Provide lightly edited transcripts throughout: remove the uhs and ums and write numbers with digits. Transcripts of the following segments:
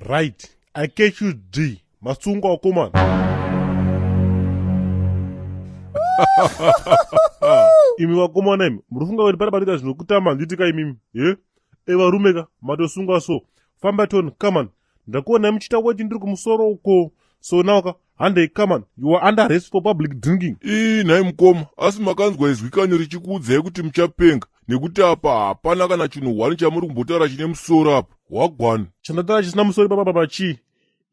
Right. I catch you D. Masunga wakomana. Imi wakomana imi. Murufunga wadi parapatita zvinokutama nditika imimi. Eva rumeka. Matosunga so. Famba toni. Come on. Ndakuona mchita wadi ndiri kumusoro uko. So now Ndeyei, come on. You are under arrest for public drinking. Nai mukoma. Asi makanzwa izwikanyo richikuudzai kuti muchapenga. Nekuti apa hapana kana chinhu hwani chamuri kumbotaura chine musoro apa. Wagwana. Chandataura chisina musoro papa chii?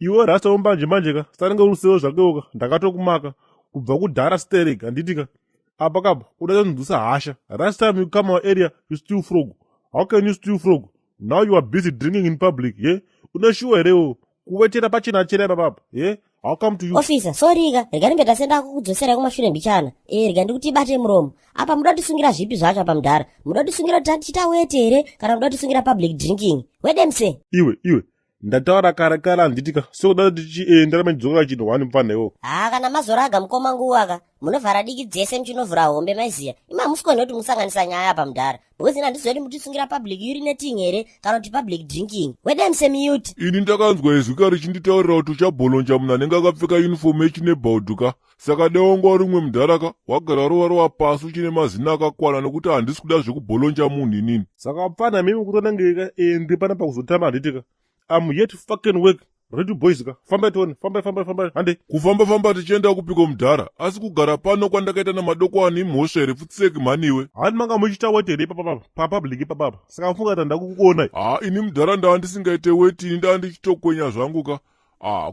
Iwe rasta umbanje manjeka. Saringa urusewo zvakewoka. Ndakatokumaka. Kubva kudhara sterek. Handitika. Apa kapa. Udatondusa hasha. Last time you come our area, you steal frog. How can you steal frog? Now you are busy drinking in public, Unashuwa herewo. Kuwetera pachina chera papa, I'll come to you. Officer, sorry ga. Rega ndimbe tasenda kukudzosera kumashure mbichana. Rega ndikuti bate muromo. Apa muda tisungira zvipi zvacho apa mudhara? Muda tisungira tachita wete here kana muda tisungira public drinking? Wede mse. Iwe. Ndataura kare handitika. Sokuda tichi ndarama ndzoka chino wani mpana iwo. Kana mazoraga mukoma nguwaka. Munovhara diki dzese muchinovhura hombe maiziya. Ima musikoni kuti musanganisa nyaya apa mudhara. Because ina ndizoti mutisungira public urinating here kana kuti public drinking. Wede mse mute. Ini ndakanzwa izwika richinditaurira kuti uchabholonja munhu anenge akapfeka uniform yechinebhauduka. Saka deongo rumwe mudharaka wagara rowa pasi uchine mazina akakwana nekuti handisi kuda zvekubholonja munhu inini. Saka apana mimi kutonangeka ndi pana pakuzotama handitika. I'm yet fucking work. Ready boys ka. Famba toni. Famba. Hande. Kufamba tichienda kupiko mudhara. Asi kugara pano kwandakaita namadokwani Mhosva here futseki maniwe. Hani manga muchita wete here papa public papa. Saka mfunga tanda kukuona. Ini mudhara ndaandisingaite weti ndaandichitokwenya zvangu ka.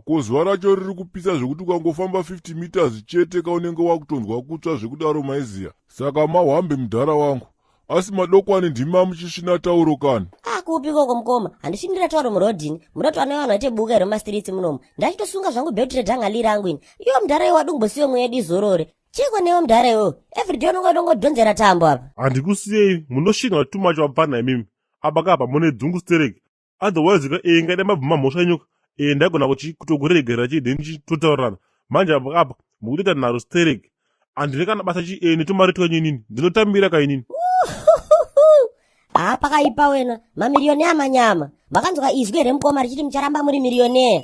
Ko zuva racho riri kupisa zvekuti ukangofamba 50 meters chete kaunenge wakutonzwa kutsva zvekudaro maiziya. Saka mahwambe mudhara wangu. Asi madokwani ndima muchisvina tauro kani. Kupi koko mukoma. Handishindira tauro murodhini. Muroto ane vanhu vaite buka remastreets munomu. Ndachitosunga zvangu belt rangu rangu ini. Iyo mudhara iwo wadumbosiwe mwedu izorore. Chiko newo mudhara iwo. Everyday unongodongodhonzera tambo apa. Handikusiyei munoshinga too much wapana imimi. Apa kapa mune dzungu stereki. Otherwise ngaida mabvuma Mhosva nyuka. Ndagona kutokuregera totaurana. Manje apa kapa mukutoita naro stereki. Handine kana basa netumari twenyu ndinotambira kainini. Pakaipa wena. Mamiliyoni amanyama. Makanzwa izwi remukoma richiti mucharamba muri miliyonea.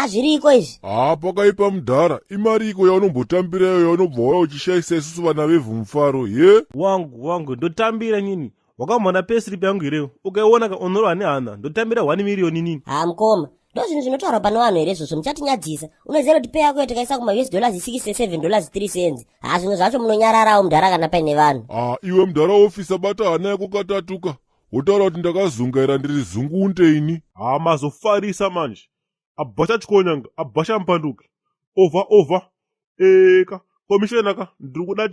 Zviriko izvi. Pakaipa mudhara. Imari iko yaunombotambira iyo yaunobva wauya uchishaisa isusu vana vevhu mufaro, Wangu, ndotambira nini? Wakamona payslip yangu irewo. Ukaiona ka unorwa nehana. Ndotambira 1 million nini? Mukoma. Ndozvinhu zvinotaurwa pano vanhu here izvozvo muchatinyadzisa. Unoziva kuti pay yako yatakaisa kuma $67.03. Zvimwe zvacho munonyararawo mudhara kana paine vanhu. Iwe mudhara ofisa bata hana yako katatuka. Wotaura kuti ndakazungaira ndiri zungunde ini. Mazofarisa manje. Abhasha chikonyanga, abhasha mpanduke. Over. Commissioner ka, ndiri kuda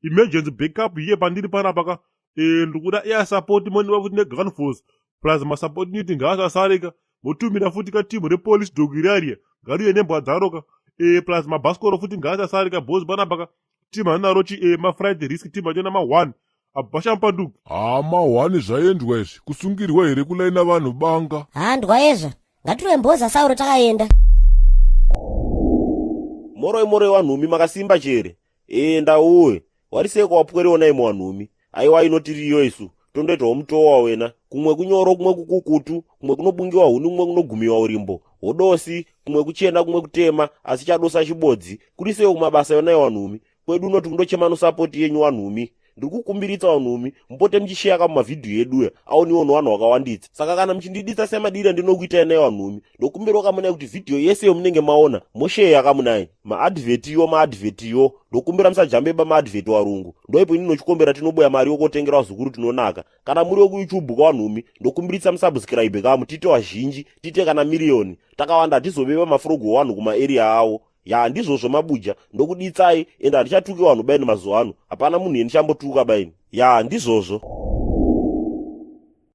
emergency backup iye pandiri panapa ka. Ndiri kuda air support money wafuti neground force. Plus ma support unit ngaasasarika. Mutumira futi ka team repolice dogiraria. Ngariye nembwa dzaroka. Plus ma baskoro futi ngaasasarika boss panapa ka. Team anaro ma friday risk team achona ma 1. Abhasha mpanduke. Ma 1 zvaendwa izvi. Kusungirwa here kulaina vanhu banga. Ndwaezva. Ngatirwe mboza sauro takaenda. Moroi wanhumi makasimba chere. Ndauwe. Wariseko wapwerewo naimo wanhumi. Aiwa inotiriyo isu. Tondoitawo mutowa wena. Kumwe kunyoro, kumwe kukukutu, kumwe kunobungiwa huni, kumwe kunogumiwa urimbo. Hodosi, kumwe kuchena, kumwe kutema, asi chadosa chibodzi. Kurisewo kumabasa yona wanhumi. Kwedu unoti kundochemano support yenyu wanhumi. Ndikukumbiritsa wanhumi, mpote mchishare mumavhidhiyo yeduya, aoniwo vanhu vakawanditsa. Saka kana mchindiditsa semadira ndinokuitai naye wanhumi, ndokumbira kamunai kuti vhidhiyo yese yomunenge maona, moshare kamunai. Maadvertiyo, ndokumbira musajambeba maadvert warungu. Ndoipo ini nochikombera tinoboya mari yokotengera wazukuru tinonaka. Kana muri yokuYouTube kwawanhumi, ndokumbiritsa musubscribe kamu, tite wazhinji, tite kana miliyoni. Takawanda hatizobeba mafrogo wanhu kuma area awo. Ndizvozvo mabuja ndokuditsai ende handichatuki vanhu baini mazuva ano. Hapana munhu endichambotuka baini. Ndizvozvo.